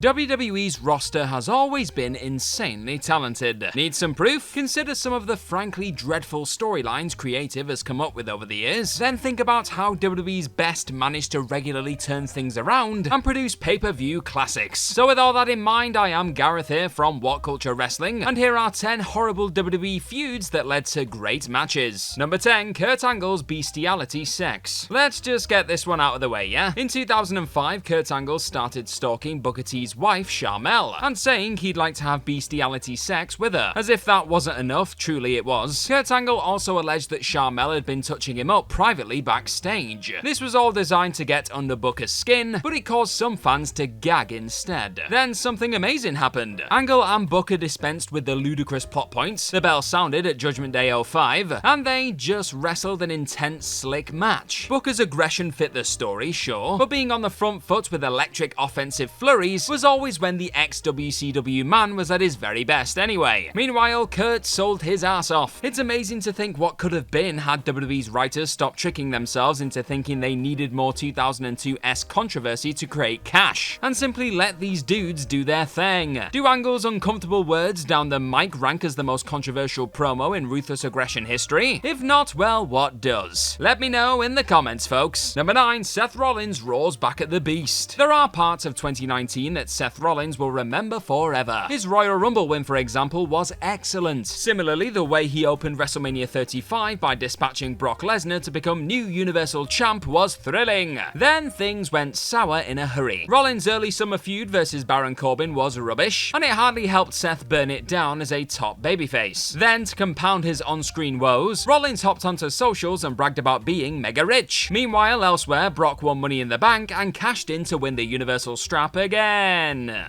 WWE's roster has always been insanely talented. Need some proof? Consider some of the frankly dreadful storylines creative has come up with over the years. Then think about how WWE's best managed to regularly turn things around and produce pay-per-view classics. So with all that in mind, I am Gareth here from What Culture Wrestling, and here are 10 horrible WWE feuds that led to great matches. Number 10, Kurt Angle's bestiality sex. Let's just get this one out of the way, yeah? In 2005, Kurt Angle started stalking Booker T's wife, Sharmell, and saying he'd like to have bestiality sex with her. As if that wasn't enough, truly it was. Kurt Angle also alleged that Sharmell had been touching him up privately backstage. This was all designed to get under Booker's skin, but it caused some fans to gag instead. Then something amazing happened. Angle and Booker dispensed with the ludicrous plot points, the bell sounded at Judgment Day 05, and they just wrestled an intense, slick match. Booker's aggression fit the story, sure, but being on the front foot with electric offensive flurries was always when the ex-WCW man was at his very best anyway. Meanwhile, Kurt sold his ass off. It's amazing to think what could have been had WWE's writers stopped tricking themselves into thinking they needed more 2002-esque controversy to create cash, and simply let these dudes do their thing. Do Angle's uncomfortable words down the mic rank as the most controversial promo in ruthless aggression history? If not, well, what does? Let me know in the comments, folks. Number 9, Seth Rollins roars back at the Beast. There are parts of 2019 that Seth Rollins will remember forever. His Royal Rumble win, for example, was excellent. Similarly, the way he opened WrestleMania 35 by dispatching Brock Lesnar to become new Universal Champ was thrilling. Then things went sour in a hurry. Rollins' early summer feud versus Baron Corbin was rubbish, and it hardly helped Seth burn it down as a top babyface. Then, to compound his on-screen woes, Rollins hopped onto socials and bragged about being mega rich. Meanwhile, elsewhere, Brock won Money in the Bank and cashed in to win the Universal strap again.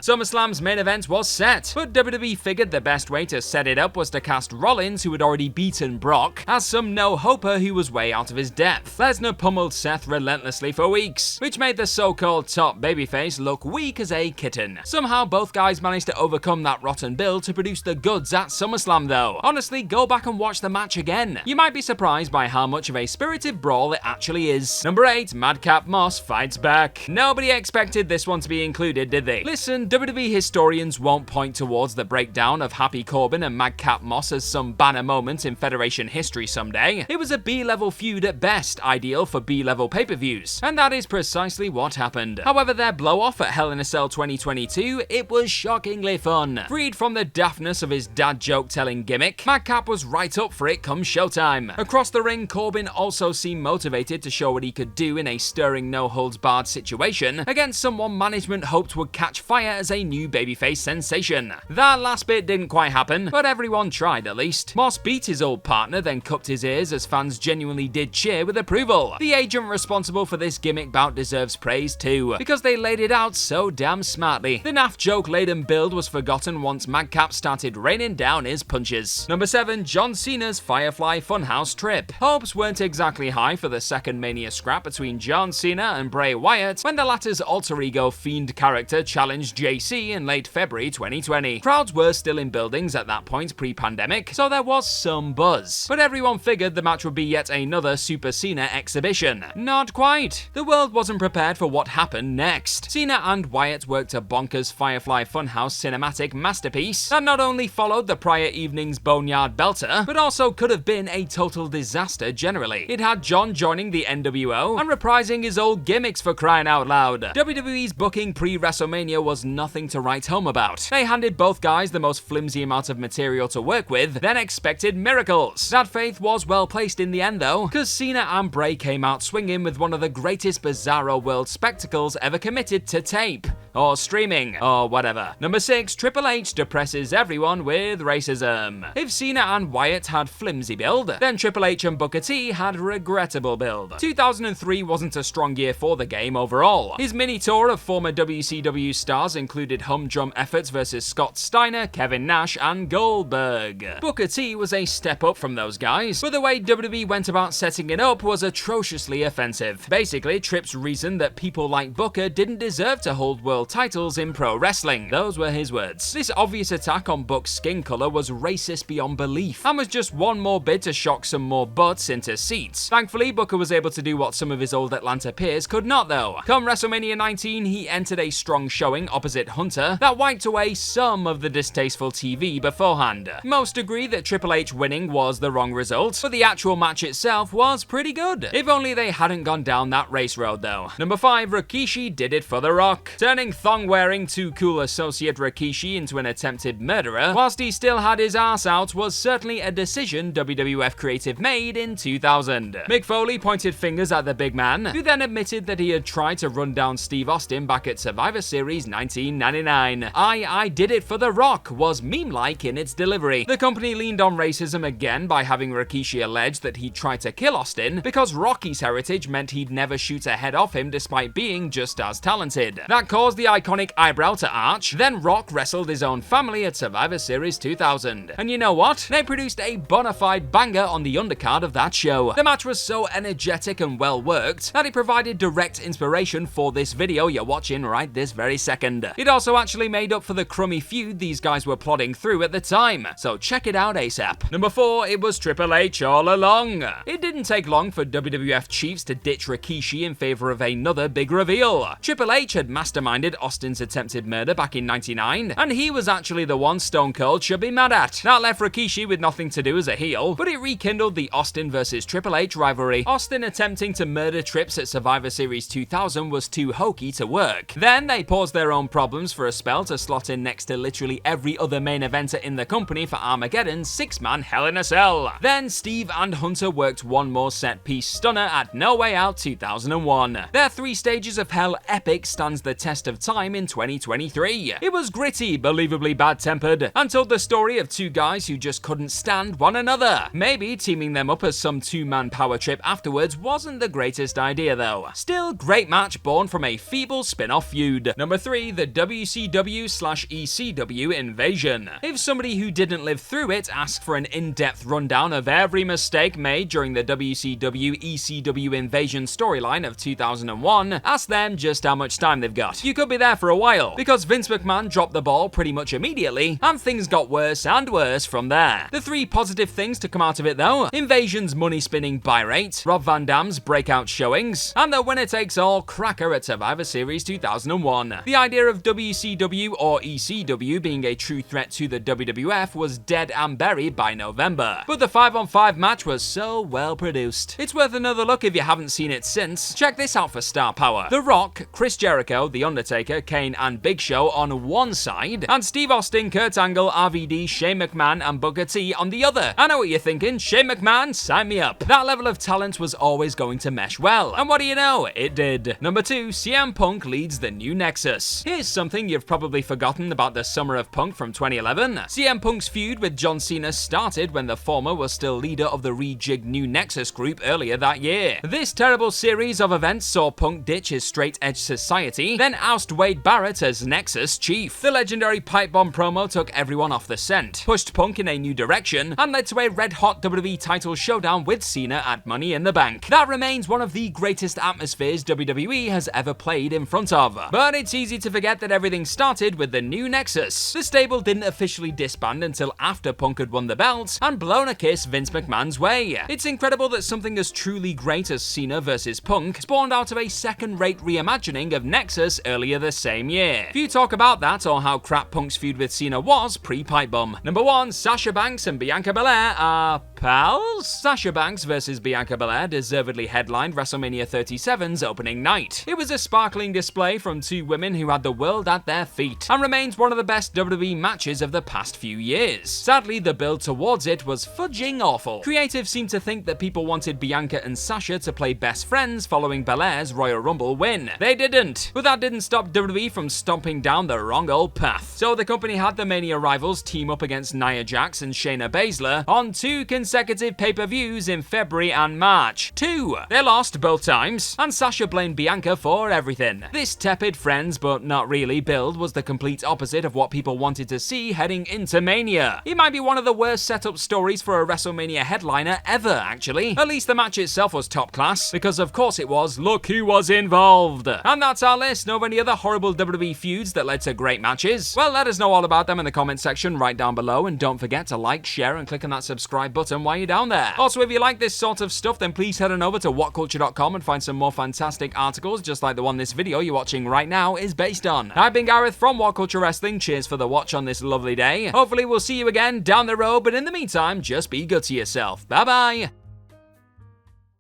SummerSlam's main event was set, but WWE figured the best way to set it up was to cast Rollins, who had already beaten Brock, as some no-hoper who was way out of his depth. Lesnar pummeled Seth relentlessly for weeks, which made the so-called top babyface look weak as a kitten. Somehow both guys managed to overcome that rotten build to produce the goods at SummerSlam though. Honestly, go back and watch the match again. You might be surprised by how much of a spirited brawl it actually is. Number 8, Madcap Moss fights back. Nobody expected this one to be included, did they? Listen, WWE historians won't point towards the breakdown of Happy Corbin and Madcap Moss as some banner moment in Federation history someday. It was a B-level feud at best, ideal for B-level pay-per-views, and that is precisely what happened. However, their blow-off at Hell in a Cell 2022, it was shockingly fun. Freed from the daftness of his dad joke-telling gimmick, Madcap was right up for it come showtime. Across the ring, Corbin also seemed motivated to show what he could do in a stirring no-holds-barred situation against someone management hoped would catch fire as a new babyface sensation. That last bit didn't quite happen, but everyone tried at least. Moss beat his old partner, then cupped his ears as fans genuinely did cheer with approval. The agent responsible for this gimmick bout deserves praise too, because they laid it out so damn smartly. The naff joke-laden build was forgotten once Madcap started raining down his punches. Number 7, John Cena's Firefly Funhouse trip. Hopes weren't exactly high for the second Mania scrap between John Cena and Bray Wyatt when the latter's alter ego Fiend character challenged JC in late February 2020. Crowds were still in buildings at that point pre-pandemic, so there was some buzz. But everyone figured the match would be yet another Super Cena exhibition. Not quite. The world wasn't prepared for what happened next. Cena and Wyatt worked a bonkers Firefly Funhouse cinematic masterpiece that not only followed the prior evening's Boneyard Belter, but also could have been a total disaster generally. It had John joining the NWO and reprising his old gimmicks for crying out loud. WWE's booking pre-WrestleMania was nothing to write home about. They handed both guys the most flimsy amount of material to work with, then expected miracles. That faith was well placed in the end though, because Cena and Bray came out swinging with one of the greatest bizarro world spectacles ever committed to tape, or streaming, or whatever. Number 6, Triple H depresses everyone with racism. If Cena and Wyatt had flimsy build, then Triple H and Booker T had regrettable build. 2003 wasn't a strong year for the game overall. His mini tour of former WCW stars included humdrum efforts versus Scott Steiner, Kevin Nash, and Goldberg. Booker T was a step up from those guys, but the way WWE went about setting it up was atrociously offensive. Basically, Tripp's reason that people like Booker didn't deserve to hold world world titles in pro wrestling. Those were his words. This obvious attack on Buck's skin color was racist beyond belief, and was just one more bid to shock some more butts into seats. Thankfully, Booker was able to do what some of his old Atlanta peers could not though. Come WrestleMania 19, he entered a strong showing opposite Hunter that wiped away some of the distasteful TV beforehand. Most agree that Triple H winning was the wrong result, but the actual match itself was pretty good. If only they hadn't gone down that race road though. Number 5, Rikishi did it for The Rock. Turning thong-wearing too cool associate Rikishi into an attempted murderer, whilst he still had his ass out, was certainly a decision WWF creative made in 2000. Mick Foley pointed fingers at the big man, who then admitted that he had tried to run down Steve Austin back at Survivor Series 1999. I did it for The Rock was meme-like in its delivery. The company leaned on racism again by having Rikishi allege that he tried to kill Austin because Rocky's heritage meant he'd never shoot a head off him despite being just as talented. That caused the iconic eyebrow to arch. Then Rock wrestled his own family at Survivor Series 2000. And you know what? They produced a bona fide banger on the undercard of that show. The match was so energetic and well worked that it provided direct inspiration for this video you're watching right this very second. It also actually made up for the crummy feud these guys were plodding through at the time, so check it out ASAP. Number 4, it was Triple H all along. It didn't take long for WWF chiefs to ditch Rikishi in favor of another big reveal. Triple H had masterminded Austin's attempted murder back in 99, and he was actually the one Stone Cold should be mad at. That left Rikishi with nothing to do as a heel, but it rekindled the Austin versus Triple H rivalry. Austin attempting to murder Trips at Survivor Series 2000 was too hokey to work. Then they paused their own problems for a spell to slot in next to literally every other main eventer in the company for Armageddon's 6-man Hell in a Cell. Then Steve and Hunter worked one more set-piece stunner at No Way Out 2001. Their 3 stages of hell epic stands the test of time in 2023. It was gritty, believably bad-tempered, and told the story of 2 guys who just couldn't stand one another. Maybe teaming them up as some 2-man power trip afterwards wasn't the greatest idea though. Still, great match born from a feeble spin-off feud. Number 3, the WCW/ECW invasion. If somebody who didn't live through it asked for an in-depth rundown of every mistake made during the WCW/ECW invasion storyline of 2001, ask them just how much time they've got. You could be there for a while, because Vince McMahon dropped the ball pretty much immediately, and things got worse and worse from there. The 3 positive things to come out of it though: Invasion's money-spinning buy rate, Rob Van Dam's breakout showings, and the winner-takes-all cracker at Survivor Series 2001. The idea of WCW or ECW being a true threat to the WWF was dead and buried by November, but the 5-on-5 match was so well produced. It's worth another look if you haven't seen it since. Check this out for star power: The Rock, Chris Jericho, The Undertaker, Kane and Big Show on one side, and Steve Austin, Kurt Angle, RVD, Shane McMahon and Booker T on the other. I know what you're thinking, Shane McMahon, sign me up. That level of talent was always going to mesh well, and what do you know, it did. Number 2, CM Punk leads the new Nexus. Here's something you've probably forgotten about the Summer of Punk from 2011. CM Punk's feud with John Cena started when the former was still leader of the rejigged New Nexus group earlier that year. This terrible series of events saw Punk ditch his straight-edge society, then oust Wade Barrett as Nexus chief. The legendary pipe bomb promo took everyone off the scent, pushed Punk in a new direction, and led to a red-hot WWE title showdown with Cena at Money in the Bank. That remains one of the greatest atmospheres WWE has ever played in front of. But it's easy to forget that everything started with the new Nexus. The stable didn't officially disband until after Punk had won the belt and blown a kiss Vince McMahon's way. It's incredible that something as truly great as Cena vs Punk spawned out of a second-rate reimagining of Nexus earlier the same year. Few talk about that or how crap Punk's feud with Cena was pre-pipe bomb. Number 1, Sasha Banks and Bianca Belair are pals? Sasha Banks vs Bianca Belair deservedly headlined WrestleMania 37's opening night. It was a sparkling display from 2 women who had the world at their feet, and remains one of the best WWE matches of the past few years. Sadly, the build towards it was fudging awful. Creatives seemed to think that people wanted Bianca and Sasha to play best friends following Belair's Royal Rumble win. They didn't, but that didn't stop WWE from stomping down the wrong old path. So the company had the Mania rivals team up against Nia Jax and Shayna Baszler on 2 consecutive pay-per-views in February and March. 2. They lost both times, and Sasha blamed Bianca for everything. This tepid friends but not really build was the complete opposite of what people wanted to see heading into Mania. It might be one of the worst setup stories for a WrestleMania headliner ever, actually. At least the match itself was top class, because of course it was. Look who was involved. And that's our list. Know of any other horrible WWE feuds that led to great matches? Well, let us know all about them in the comment section right down below, and don't forget to like, share, and click on that subscribe button while you're down there. Also, if you like this sort of stuff, then please head on over to whatculture.com and find some more fantastic articles just like the one this video you're watching right now is based on. I've been Gareth from What Culture Wrestling. Cheers for the watch on this lovely day. Hopefully we'll see you again down the road, but in the meantime, just be good to yourself. Bye bye.